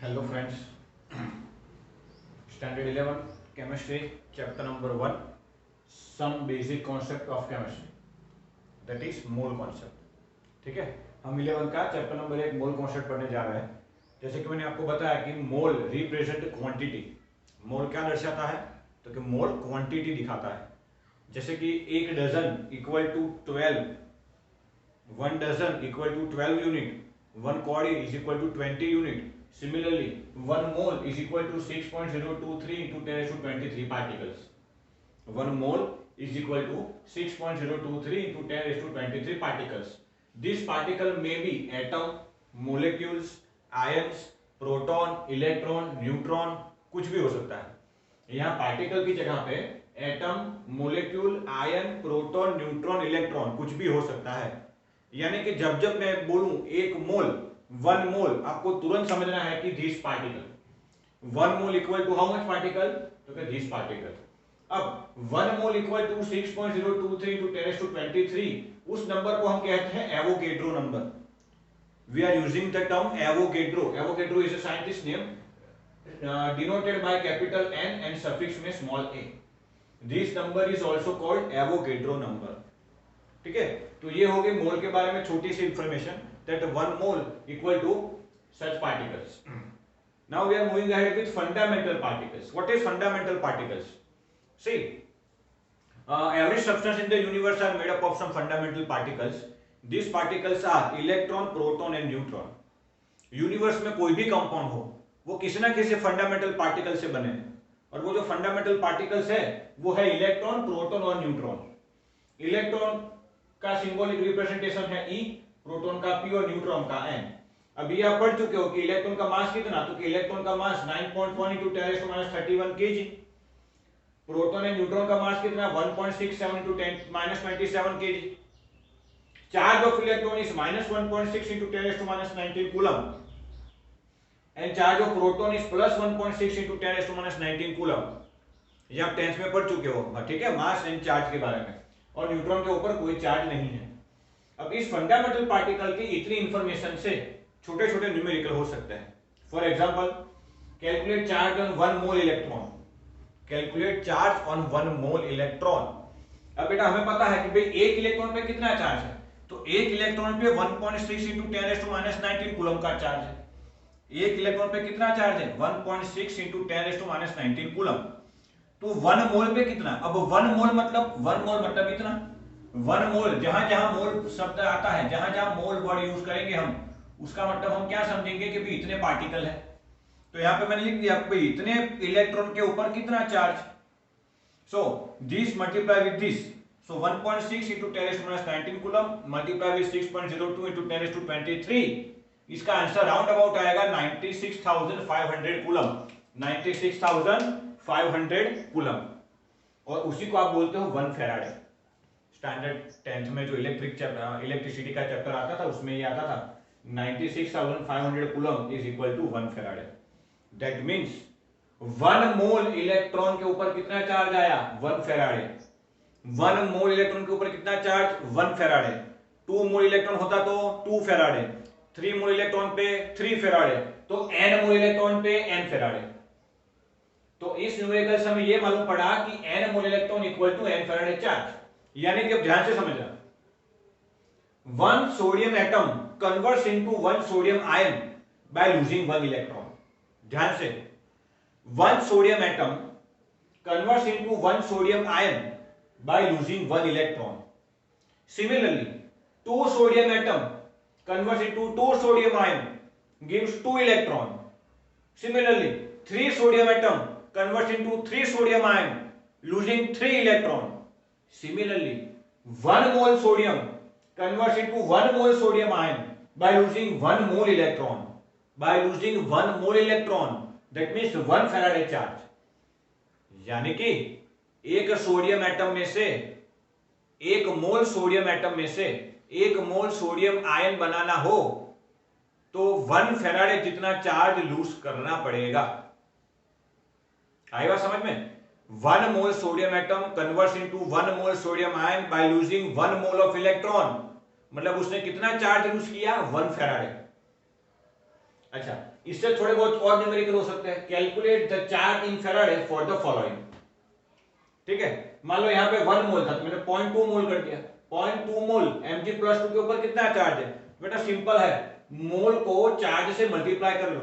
Hello friends, Standard 11 Chemistry Chapter number 1 Some basic concept of chemistry, that is mole concept. ठीक है, हम 11 का chapter number 1 mole concept पढ़ने जा रहे हैं। जैसे कि मैंने आपको बताया कि मोल रिप्रेजेंट क्वांटिटी। मोल क्या दर्शाता है? तो कि मोल क्वांटिटी दिखाता है। जैसे कि एक dozen equal to 12, 1 dozen equal to 12 unit, 1 कौड़ी is equal to 20 unit. Similarly, 1 mole is equal to 6.023 into 10 raised to 23 particles. 1 mole is equal to 6.023 into 10 raised to 23 particles. This particle may be atom, molecules, ions, proton, electron, neutron, कुछ भी हो सकता है। यहाँ particle की जगह पे atom, molecule, ion, proton, neutron, electron कुछ भी हो सकता है। यानी कि जब जब मैं बोलूं एक मोल, 1 मोल, आपको तुरंत समझना है कि this particle 1 mole equal to how much particle, तो कि दिस पार्टिकल। अब 1 mole equal to 6.023 into 10 raised to 23, उस नंबर को हम कहते हैं Avogadro number. We are using the term Avogadro. Avogadro is a scientist name denoted by capital N and suffix में small a. This number is also called Avogadro number. ठीक है, तो ये हो गई मोल के बारे में छोटी सी information, that 1 mole equal to such particles. Now we are moving ahead with fundamental particles. What is fundamental particles? See, every substance in the universe are made up of some fundamental particles. These particles are electron, proton and neutron. Universe में कोई भी compound हो, वो किसी ना किसी fundamental particle से बने हैं, और वो जो फंडामेंटल पार्टिकल्स है वो है इलेक्ट्रॉन, प्रोटॉन और न्यूट्रॉन। इलेक्ट्रॉन का सिंबॉलिक रिप्रेजेंटेशन है E, प्रोटॉन का P और न्यूट्रॉन का N। अभी आप पढ़ चुके हो कि इलेक्ट्रॉन का मास कितना, तो कि इलेक्ट्रॉन का मास 9.1 into 10 raised to minus 31 kg। Proton and neutron का मास कितना 1.67 into 10 minus 27 kg। Charge of electron is minus 1.6 into 10 raised to minus 19 coulomb and charge of proton is plus 1.6 into 10 raised to minus 19 coulomb. ये आप 10th में पढ़ चुके हो, ठीक है, मास एंड चार्ज के बारे में। और न्यूट्रॉन के ऊपर कोई चार्ज नहीं है। अब इस फंडामेंटल पार्टिकल की इतनी इंफॉर्मेशन से छोटे छोटे न्यूमेरिकल हो सकते हैं। For example, calculate charge on 1 mole electron. Calculate charge on 1 mole electron. अब बेटा हमें पता है कि भाई एक इलेक्ट्रॉन पे कितना चार्ज है, तो एक इलेक्ट्रॉन पे 1.6 into 10 raised to minus 19 coulomb का चार्ज है। एक इलेक्ट्रॉन पे कितना चार्ज है 1.6 into 10 raised to minus 19 coulomb. तो 1 मोल पे कितना, अब 1 मोल मतलब इतना। 1 मोल, जहां जहां मोल शब्द आता है, जहां जहां मोल वर्ड यूज करेंगे हम, उसका मतलब हम क्या समझेंगे कि भी इतने पार्टिकल है। तो यहां पे मैंने लिख दिया कि इतने इलेक्ट्रॉन के ऊपर कितना charge. So this multiply with this, so 1.6 into 10 raised to minus 19 coulomb multiply with 6.02 into 10 raised to 23, इसका आंसर राउंड अबाउट आएगा 96,500 कूलम। 96,500 कूलम, और उसी को आप बोलते हो 1 फैराडे। स्टैंडर्ड 10th में जो इलेक्ट्रिसिटी का चैप्टर आता था उसमें ये आता था 96,500 coulomb is equal to 1 faraday. That means 1 mole electron के ऊपर कितना चार्ज आया 1 फैराडे। 1 मोल इलेक्ट्रॉन के ऊपर कितना चार्ज 1 फैराडे। 2 मोल इलेक्ट्रॉन होता तो 2 फैराडे। 3 मोल इलेक्ट्रॉन पे 3 फैराडे, तो n मोल इलेक्ट्रॉन पे n फैराडे। तो इस न्यूमेरिकल से हमें यह मालूम पड़ा कि n mole electron equal to n faraday charge. यानी कि अब ध्यान से समझना, 1 sodium atom converts into 1 sodium ion by losing 1 electron. ध्यान से, 1 sodium atom converts into 1 sodium ion by losing 1 electron. Similarly 2 sodium atom converts into 2 sodium ion gives 2 electron. Similarly 3 sodium atom converts into 3 sodium ion losing 3 electron. Similarly 1 mole sodium converts into 1 mole sodium ion by losing 1 mole electron. By losing 1 mole electron, that means 1 Faraday charge. यानी कि एक sodium atom में से, एक मोल sodium atom में से एक मोल sodium ion बनाना हो तो 1 फैराडे जितना चार्ज लूज करना पड़ेगा। आई बात समझ में? 1 मोल sodium atom converts into 1 mole sodium ion by losing 1 mole of electron, मतलब उसने कितना चार्ज लूज किया 1 फैराडे। अच्छा, इससे थोड़े बहुत और न्यूमेरिकल हो सकते हैं। Calculate the charge in Faraday for the following. ठीक है, मान लो यहाँ पे 1 मोल था तो मैंने 0.2 मोल कर दिया। 0.2 मोल Mg+2 के ऊपर कितना चार्ज है? बेटा सिंपल है, मोल को चार्ज से मल्टीप्लाई कर लो,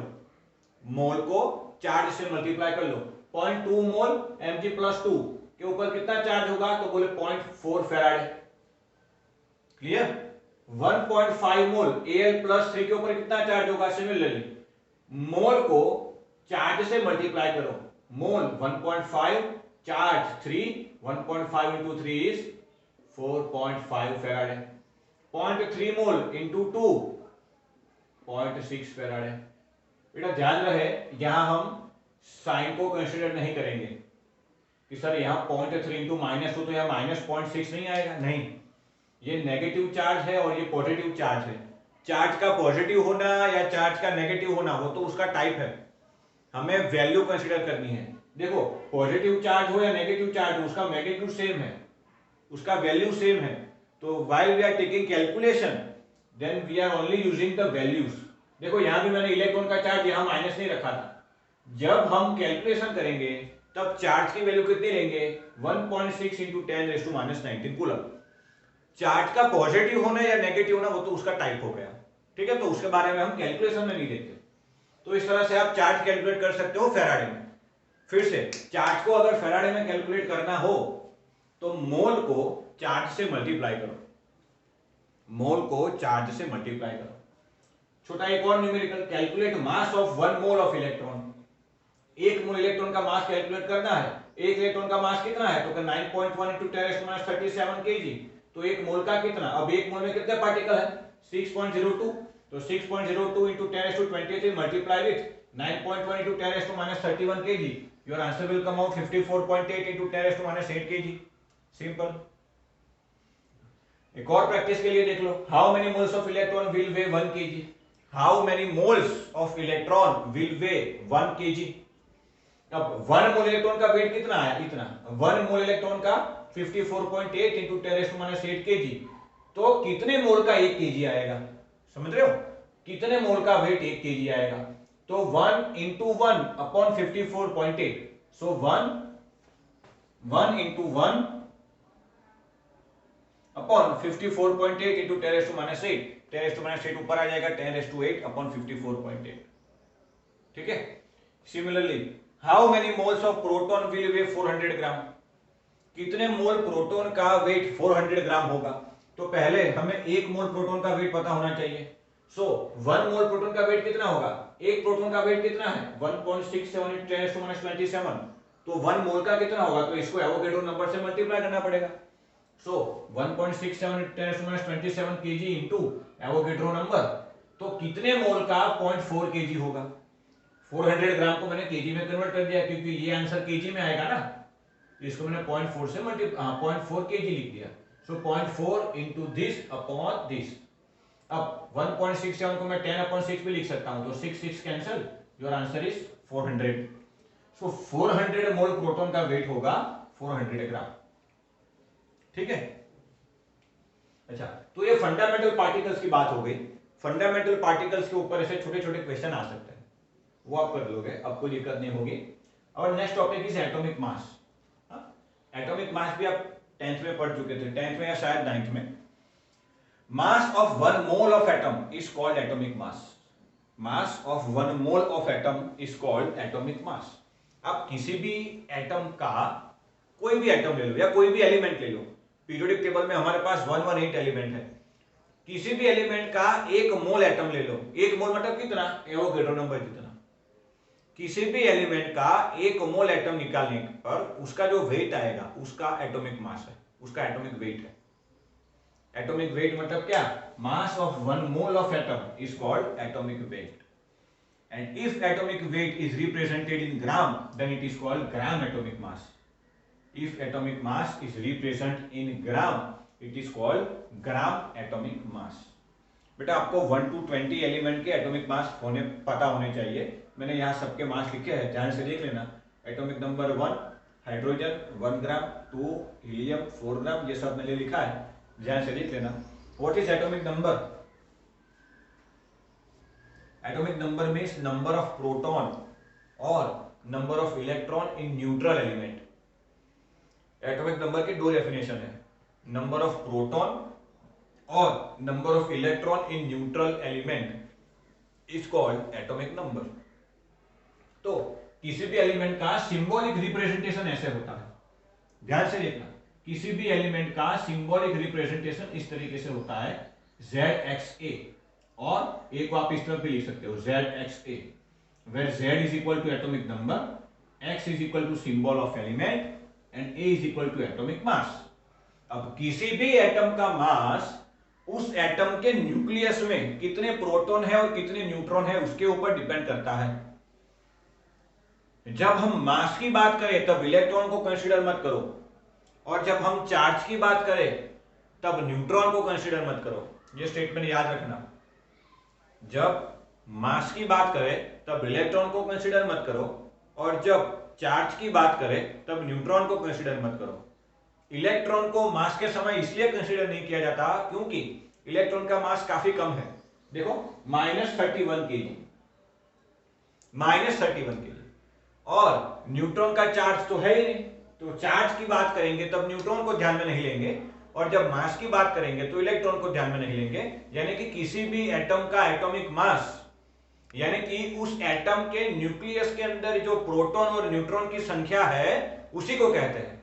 मोल को चार्ज से मल्टीप्लाई कर लो। 0.2 मोल Mg+2 के ऊपर कितना चार्ज होगा? तो बोले 0.4 फैराडे। क्लियर? 1.5 मोल Al+3 के ऊपर कितना चार्ज होगा? सिमिलरली मोल को चार्ज से मल्टीप्लाई करो, मोल 1.5 charge 3, 1.5 into 3 is 4.5 Faraday. 0.3 mole into 2 0.6 Faraday. बेटा ध्यान रहे यहां हम साइन को कंसीडर नहीं करेंगे कि सर यहाँ 0.3 इंटू -2 तो यहाँ -0.6 नहीं आएगा, नहीं, ये नेगेटिव चार्ज है और ये पॉजिटिव चार्ज है। चार्ज का पॉजिटिव होना या चार्ज का नेगेटिव होना वो तो उसका टाइप है, हमें वैल्यू कंसीडर करनी है। देखो पॉजिटिव चार्ज हो या नेगेटिव चार्ज हो उसका मैग्नीट्यूड सेम है, उसका वैल्यू सेम है। तो while we are taking calculation then we are only using the values. देखो यहां भी मैंने इलेक्ट्रॉन का चार्ज यहां माइनस नहीं रखा था, जब हम कैलकुलेशन करेंगे तब चार्ज की वैल्यू कितनी लेंगे? 1.6 इंटू 10⁻⁹ कूलम। चार्ज का पॉजिटिव होना या नेगेटिव होना वो तो उसका टाइप हो गया, ठीक है, तो उसके बारे में हम कैलकुलेशन में नहीं देते। तो इस तरह से आप चार्ज कैलकुलेट कर सकते हो फैराडे में। फिर से चार्ज को अगर फैराडे में कैलकुलेट करना हो तो मोल को चार्ज से मल्टीप्लाई करो, मोल को चार्ज से मल्टीप्लाई करो। छोटा एक और numerical, calculate mass of 1 mole of electron. 1 mole electron का मास कैलकुलेट करना है। एक इलेक्ट्रॉन का मास कितना है? तो 9.1 into 10⁻37 kg। तो एक मोल का कितना? अब एक मोल में कितने पार्टिकल है? 6.02। तो 6.02 into 10⁻28 multiply with 9.1 into 10⁻31 kg। Your answer will come out 54.8 into 10⁻8 kg। Simple. एक और प्रैक्टिस के लिए देख लो, how many moles of electron will weigh 1 kg? How many moles of electron will weigh 1 kg? अब 1 mole electron का wait कितना है? इतना। 1 मोल इलेक्ट्रॉन का 54.8 into 10⁻8 kg। तो कितने मोल का 1 kg आएगा? समझ रहे हो, कितने मोल का वेट 1 kg आएगा? तो 1 into 1 upon 54.8। सो 1 into 1 upon 54.8 into 10⁻8। 10⁻8 ऊपर आ जाएगा, 10⁸ upon 54.8। ठीक है। Similarly how many moles of proton will weigh 400 gram? कितने मोल प्रोटॉन का वेट 400 ग्राम होगा? तो पहले हमें 1 मोल प्रोटॉन का वेट पता होना चाहिए। सो 1 मोल प्रोटॉन का वेट कितना होगा? एक प्रोटॉन का वेट कितना है? 1.67 into 10⁻27। तो 1 मोल का कितना होगा? तो इसको एवोगैड्रो नंबर से मल्टीप्लाई करना पड़ेगा। सो 1.67 into 10⁻27 kg into Avogadro number. तो कितने मोल का? 0.4 kg होगा। 400 ग्राम को मैंने केजी में कन्वर्ट कर दिया क्योंकि ये आंसर केजी में आएगा ना, तो इसको मैंने 0.4 से 0.4 kg लिख दिया। सो 0.4 into this upon this। अब 1.67 को मैं 10/6 भी लिख सकता हूं, तो 6 cancel, your answer is 400। So 400 mole proton का वेट होगा 400 ग्राम। ठीक है। अच्छा, तो ये फंडामेंटल पार्टिकल्स की बात हो गई। फंडामेंटल पार्टिकल्स के ऊपर ऐसे छोटे छोटे क्वेश्चन आ सकते हैं, वो आप कर लोगे, आपको दिक्कत नहीं होगी। और next topic is atomic mass. Atomic mass भी आप 10th में पढ़ चुके थे, 10th में या शायद 9th में। मास of 1 mole of atom is called atomic mass. Mass of 1 mole of atom is called atomic mass. आप किसी भी एटम का, कोई भी एटम ले लो या कोई भी एलिमेंट ले लो, पीरियोडिक टेबल में हमारे पास 118 एलिमेंट है, किसी भी एलिमेंट का 1 मोल एटम ले लो। 1 मोल मतलब कितना? एवोगैड्रो नंबर जितना। किसी भी एलिमेंट का 1 मोल एटम निकालने पर उसका जो वेट आएगा उसका एटॉमिक मास है, उसका एटॉमिक वेट है। एटॉमिक वेट मतलब क्या? Mass of 1 mole of atom is called atomic weight. And if atomic weight is represented in gram then it is called gram atomic mass. If atomic mass is represented in gram, it is called gram atomic mass. बेटा आपको 1 to 20 element के atomic mass होने पता होने चाहिए। मैंने यहाँ सबके मास लिखे हैं, ध्यान से देख लेना। Atomic number 1 hydrogen 1 gram, 2 helium 4 gram, ये सब मैंने लिखा है, ध्यान से देख लेना। What is atomic number? Atomic number means number of proton और number of electron in neutral element. Atomic number की दो डेफिनेशन है, नंबर ऑफ प्रोटॉन और number of electron in neutral element is called atomic number. तो किसी भी element का symbolic representation ऐसे होता है, ध्यान से देखना, किसी भी एलिमेंट का सिंबॉलिक रिप्रेजेंटेशन इस तरीके से होता है ZXA, और ए को आप इस तरह भी लिख सकते हो ZXA, where Z is equal to atomic number, X is equal to symbol of element and A is equal to atomic mass। अब किसी भी एटम का मास उस एटम के न्यूक्लियस में कितने प्रोटॉन है और कितने न्यूट्रॉन है उसके ऊपर डिपेंड करता है। जब हम मास की बात करें तब इलेक्ट्रॉन को कंसीडर मत करो, और जब हम चार्ज की बात करें तब न्यूट्रॉन को कंसीडर मत करो। ये स्टेटमेंट याद रखना, जब मास की बात करें तब इलेक्ट्रॉन को कंसीडर मत करो, और जब चार्ज की बात करें तब न्यूट्रॉन को कंसीडर मत करो। इलेक्ट्रॉन को मास के समय इसलिए कंसीडर नहीं किया जाता क्योंकि इलेक्ट्रॉन का मास काफी कम है। देखो -31 kg, -31 kg, और न्यूट्रॉन का चार्ज तो है ही नहीं, तो चार्ज की बात करेंगे तब न्यूट्रॉन को ध्यान में नहीं लेंगे, और जब मास की बात करेंगे तो इलेक्ट्रॉन को ध्यान में नहीं लेंगे। यानी कि किसी भी एटम का एटॉमिक मास, यानी कि उस एटम के न्यूक्लियस के अंदर जो प्रोटॉन और न्यूट्रॉन की संख्या है उसी को कहते हैं।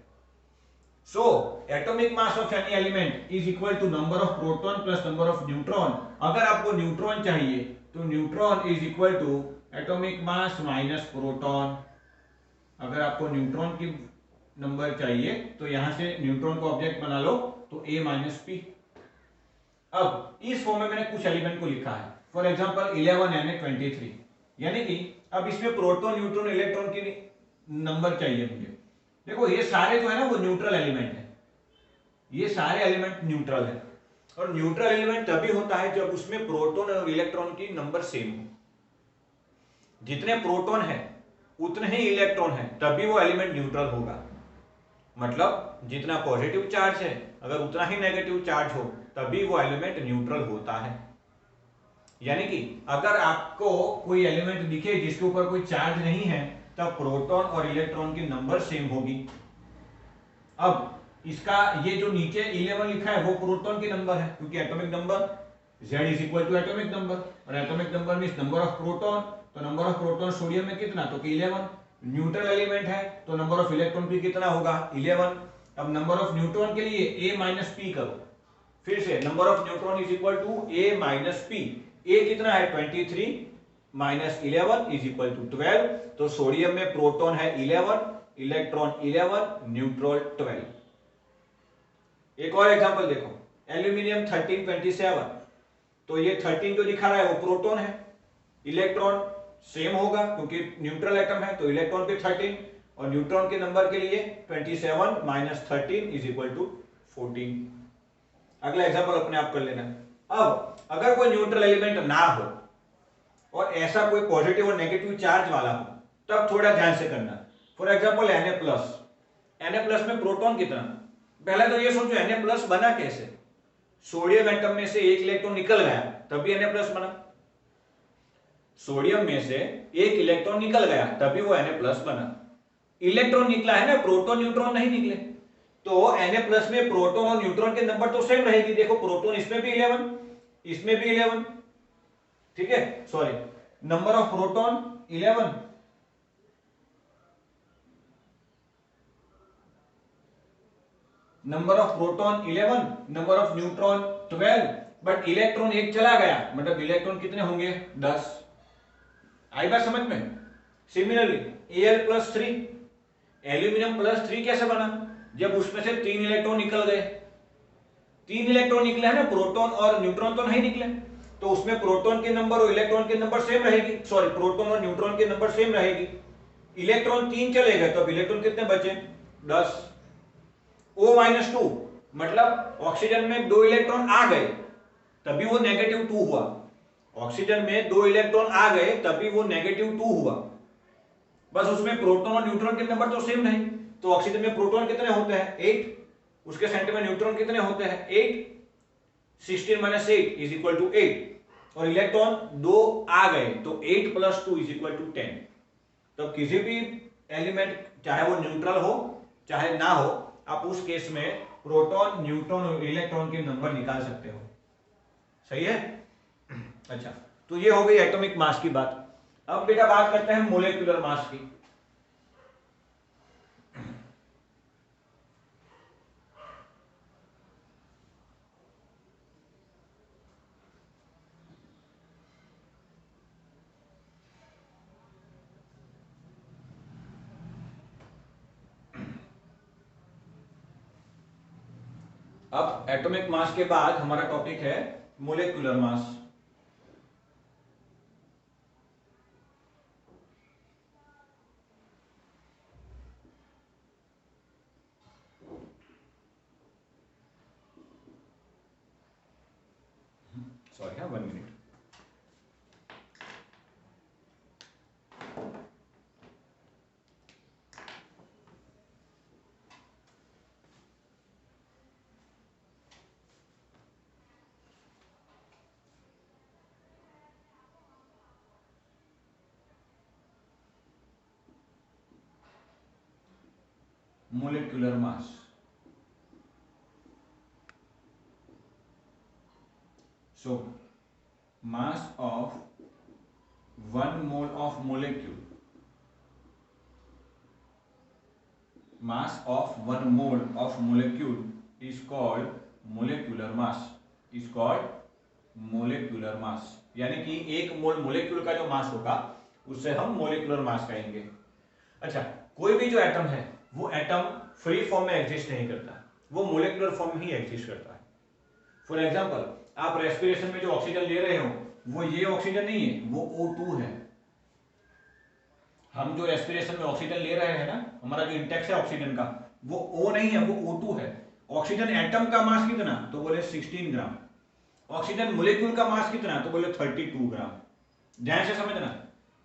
So atomic mass of any element is equal to number of proton plus number of neutron. अगर आपको न्यूट्रॉन चाहिए तो neutron is equal to atomic mass minus proton. अगर आपको न्यूट्रॉन की नंबर चाहिए तो यहां से न्यूट्रॉन को ऑब्जेक्ट बना लो, तो A माइनस पी। अब इस फॉर्म में मैंने कुछ एलिमेंट को लिखा है, फॉर एग्जांपल 11 Na23, यानी कि अब इसमें प्रोटॉन न्यूट्रॉन इलेक्ट्रॉन की नंबर चाहिए मुझे। देखो ये सारे जो है ना वो न्यूट्रल एलिमेंट है, ये सारे एलिमेंट न्यूट्रल है, और न्यूट्रल एलिमेंट तभी होता है जब उसमें प्रोटॉन और इलेक्ट्रॉन की नंबर सेम हो। जितने प्रोटॉन है उतने ही इलेक्ट्रॉन है, तभी वो एलिमेंट न्यूट्रल होगा। मतलब जितना पॉजिटिव चार्ज है अगर उतना ही नेगेटिव चार्ज हो तभी वो एलिमेंट न्यूट्रल होता है। यानी कि अगर आपको कोई एलिमेंट दिखे जिसके ऊपर कोई चार्ज नहीं है तब प्रोटॉन और इलेक्ट्रॉन की नंबर सेम होगी। अब इसका ये जो नीचे 11 लिखा है वो प्रोटॉन की नंबर है, क्योंकि atomic number Z is equal to atomic number, और atomic number means number of proton, तो नंबर ऑफ प्रोटॉन सोडियम में कितना, तो 11। न्यूट्रल एलिमेंट है तो नंबर ऑफ इलेक्ट्रॉन भी कितना होगा, 11। अब नंबर ऑफ न्यूट्रॉन के लिए A माइनस पी करो, फिर से number of neutron is equal to A minus P. A कितना है 23 माइनस 11 इज इक्वल टू 12, तो सोडियम में प्रोटॉन है 11, इलेक्ट्रॉन 11, न्यूट्रॉन 12। एक और एग्जांपल देखो, एल्यूमिनियम 1327, तो ये 13 जो दिखा रहा है वो प्रोटॉन है, इलेक्ट्रॉन सेम होगा क्योंकि न्यूट्रल एटम है, तो इलेक्ट्रॉन पे 13, और न्यूट्रॉन के नंबर के लिए 27 माइनस 13 इज इक्वल टू 14। अगला एग्जांपल अपने आप कर लेना। अब अगर कोई न्यूट्रल एलिमेंट ना हो और ऐसा कोई पॉजिटिव और नेगेटिव चार्ज वाला हो तब थोड़ा ध्यान से करना। फॉर एग्जांपल Na+ में प्रोटॉन कितना, पहले तो ये सोचो Na+ बना कैसे। सोडियम एटम में से एक इलेक्ट्रॉन निकल गया तभी Na+ बना, सोडियम में से एक इलेक्ट्रॉन निकल गया तभी वो Na+ बना। इलेक्ट्रॉन निकला है ना, प्रोटॉन न्यूट्रॉन नहीं निकले, तो Na+ में प्रोटॉन और न्यूट्रॉन के नंबर तो सेम रहेगी। देखो प्रोटॉन इसमें भी 11, इसमें भी 11, ठीक है, sorry, number of proton 11, number of proton 11, number of neutron 12, but electron एक चला गया, मतलब इलेक्ट्रॉन कितने होंगे 10। आई बात समझ में। सिमिलरली Al+3, एल्यूमिनियम +3 कैसे बना, जब उसमें से 3 इलेक्ट्रॉन निकल गए, 3 इलेक्ट्रॉन निकले हैं ना, प्रोटॉन और न्यूट्रॉन तो नहीं निकले, तो उसमें प्रोटॉन के नंबर और इलेक्ट्रॉन के नंबर सेम रहेगी, सॉरी प्रोटॉन और न्यूट्रॉन के नंबर सेम रहेगी। इलेक्ट्रॉन 3 चले गए तो अब इलेक्ट्रॉन कितने बचे 10। O-2 मतलब ऑक्सीजन में 2 इलेक्ट्रॉन आ गए तभी वो -2 हुआ, ऑक्सीजन में 2 इलेक्ट्रॉन आ गए तभी वो -2 हुआ, बस उसमें प्रोटॉन और न्यूट्रॉन के नंबर तो सेम नहीं। तो ऑक्सीजन में प्रोटॉन कितने होते हैं 8, उसके सेंटर में न्यूट्रॉन कितने होते हैं 8, 16 - 8 इज इक्वल टू 8, और इलेक्ट्रॉन 2 आ गए तो 8 + 2 = 10। तो किसी भी एलिमेंट चाहे वो न्यूट्रल हो चाहे ना हो, आप उस केस में प्रोटॉन, न्यूट्रॉन और इलेक्ट्रॉन के नंबर निकाल सकते हो। सही है? अच्छा, तो ये हो गई एटॉमिक मास की बात। अब बेटा बात करते हैं मोलेक्युलर मास की। अब एटॉमिक मास के बाद हमारा टॉपिक है मोलेक्युलर मास। सॉरी, हाँ, 1 minute. molecular mass. So mass of 1 mole of molecule, mass of 1 mole of molecule is called molecular mass, is called molecular mass। यानी कि 1 मोल मोलेक्यूल का जो मास होगा उससे हम मोलेकुलर मास कहेंगे। अच्छा, कोई भी जो एटम है वो एटम फ्री फॉर्म में एग्जिस्ट नहीं करता, वो मोलेकुलर फॉर्म में ही एग्जिस्ट करता है। फॉर एग्जांपल, आप रेस्पिरेशन में जो ऑक्सीजन ले रहे हो वो ये ऑक्सीजन नहीं है, वो O2 है। हम जो रेस्पिरेशन में ऑक्सीजन ले रहे हैं ना, हमारा जो इंटेक्स है ऑक्सीजन का, वो O नहीं है, वो O2 है। ऑक्सीजन एटम का मास कितना, तो बोले 16 ग्राम। ऑक्सीजन मोलेक्यूल का मास कितना, तो बोले 32 ग्राम। ध्यान से समझना,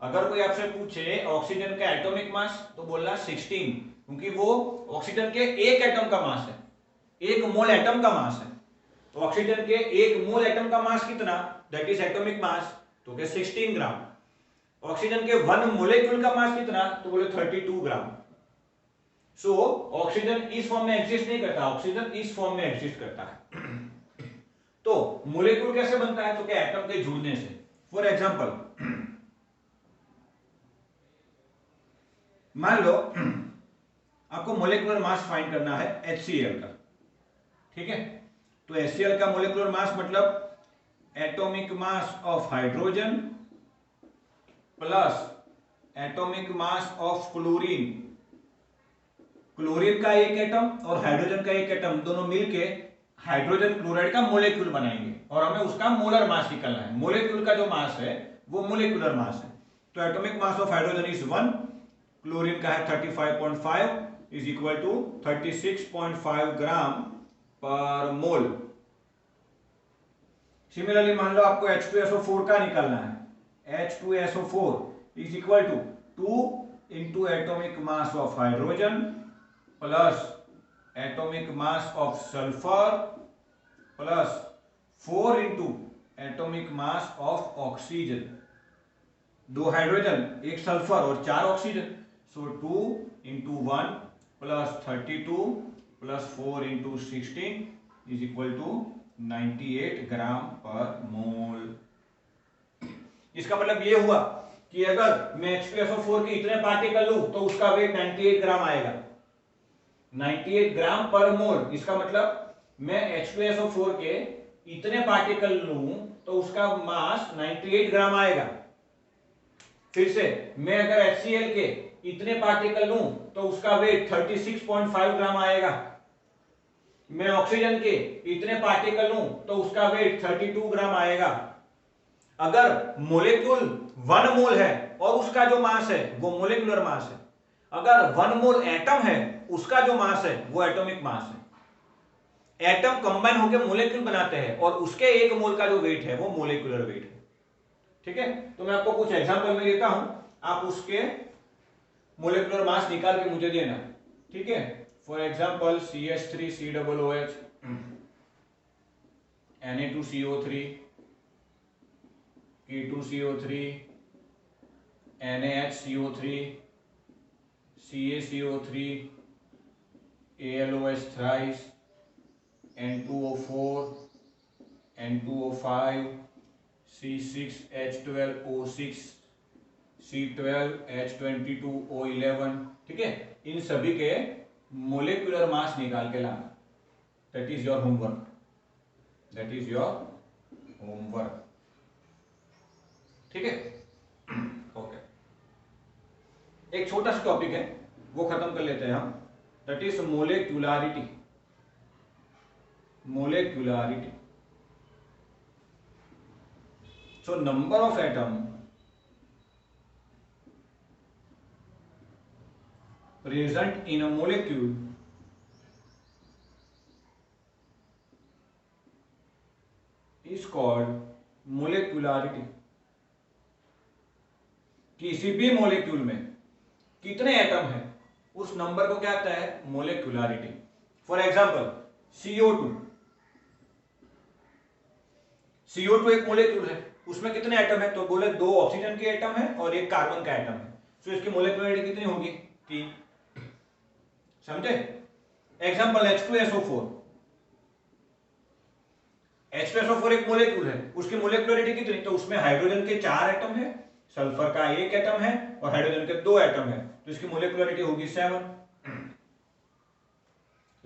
अगर कोई आपसे पूछे ऑक्सीजन का एटॉमिक मास तो बोलना 16, क्योंकि वो ऑक्सीजन के एक एटम का मास है, 1 मोल एटम का मास है। तो ऑक्सीजन के 1 मोल एटम का मास कितना, दैट इज एटॉमिक मास, तो क्या 16 ग्राम। ऑक्सीजन के 1 मोलेक्यूल का मास कितना, तो बोले 32 ग्राम। सो ऑक्सीजन इस फॉर्म में एग्जिस्ट नहीं करता, ऑक्सीजन इस फॉर्म में एग्जिस्ट करता है। तो मोलेक्यूल कैसे बनता है, तो क्या एटम के जुड़ने से। फॉर एग्जांपल, मान लो आपको मोलेकुलर मास फाइंड करना है HCl का, ठीक है। तो HCl का मोलेकुलर मास मतलब atomic mass of hydrogen plus atomic mass of chlorine. Chlorine का एक एटम और हाइड्रोजन का एक एटम दोनों मिलके हाइड्रोजन क्लोराइड का मोलेक्यूल बनाएंगे और हमें उसका मोलर मास निकालना है। मोलेक्यूल का जो मास है वो मोलेकुलर मास है। तो atomic mass of hydrogen is 1, chlorine का है 35.5 is equal to 36.5 gram per mole. Similarly मान लो आपको H2SO4 का निकालना है। H2SO4 is equal to 2 into atomic mass of hydrogen plus atomic mass of sulphur plus 4 into atomic mass of oxygen. 2 hydrogen, 1 sulphur और 4 oxygen. So 2 into 1 plus 32 plus 4 into 16 is equal to 98 gram per mole. इसका मतलब ये हुआ कि अगर मैं H2SO4 के इतने पार्टिकल लूं तो उसका वेट 98 ग्राम आएगा, 98 ग्राम पर मोल। इसका मतलब मैं H2SO4 के इतने पार्टिकल लूं तो उसका मास 98 ग्राम आएगा। फिर से, मैं अगर HCl के इतने पार्टिकल लूं तो उसका वेट 36.5 ग्राम आएगा। मैं ऑक्सीजन के इतने पार्टिकल लूं तो उसका वेट 32 ग्राम आएगा। अगर मोलेक्यूल 1 मोल है और उसका जो मास है वो मोलेकुलर मास है, अगर 1 मोल एटम है उसका जो मास है वो एटॉमिक मास है। एटम कंबाइन होकर मोलेक्यूल बनाते हैं और उसके 1 मोल का जो वेट है वो मोलेकुलर वेट है, ठीक है। तो मैं आपको कुछ एग्जांपल में देता हूं, आप उसके मोलेकुलर मास निकाल के मुझे देना, ठीक है। For example CH3COOH, Na2CO3, K2CO3, NaHCO3, CaCO3, ALOH thrice, N2O4, N2O5, C6H12O6, C12H22O11, ठीक है। इन सभी के मोलेकुलर मास निकाल के लाना। That is your homework, that is your homework, ठीक है। ओके, एक छोटा सा टॉपिक है वो खत्म कर लेते हैं हम। That is molecularity. Molecularity, so number of atom present in a molecule is called molecularity। किसी भी मॉलिक्यूल में कितने एटम है उस नंबर को क्या कहता है? मोलेक्युलरिटी। फॉर एग्जांपल CO2, CO2 एक मोलेक्यूल है, उसमें कितने एटम है? तो बोले 2 ऑक्सीजन के एटम है और 1 कार्बन का एटम है। तो इसकी मोलेक्युलरिटी कितनी होगी? 3। समझे? Example H2SO4। H2SO4 एक मोलेक्यूल है, उसकी मोलेक्युलरिटी कितनी? तो उसमें हाइड्रोजन के 4 एटम है, सल्फर का 1 एटम है और हाइड्रोजन के 2 एटम है, तो इसकी मोलेक्युलरिटी होगी 7।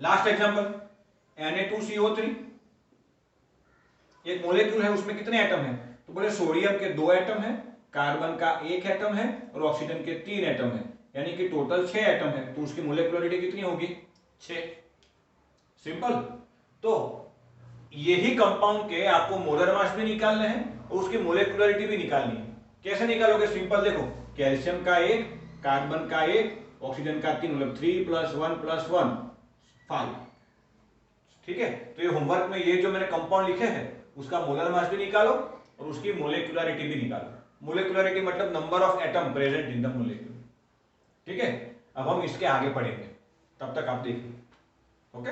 लास्ट एग्जांपल Na2CO3, एक मोलेक्यूल है, उसमें कितने एटम है? तो बोले सोडियम के 2 एटम है, कार्बन का 1 एटम है और ऑक्सीजन के 3 एटम है, यानी कि टोटल 6 एटम है। तो उसकी मोलेक्युलरिटी कितनी होगी? 6। सिंपल। तो यही कंपाउंड के आपको मोलर मास भी निकालने हैं और उसकी मोलेक्युलरिटी भी निकालनी है। कैसे निकालोगे? सिंपल, देखो, कैल्शियम का 1, कार्बन का 1, ऑक्सीजन का 3, मतलब 3 + 1 + 1 5। ठीक है, तो ये होमवर्क में ये जो मैंने कंपाउंड लिखे हैं उसका मोलर मास भी निकालो और उसकी मोलेकुलरिटी भी निकालो। मोलेकुलरिटी मतलब number of atom present in the molecule. ठीक है, अब हम इसके आगे पढ़ेंगे, तब तक आप देखिए। ओके।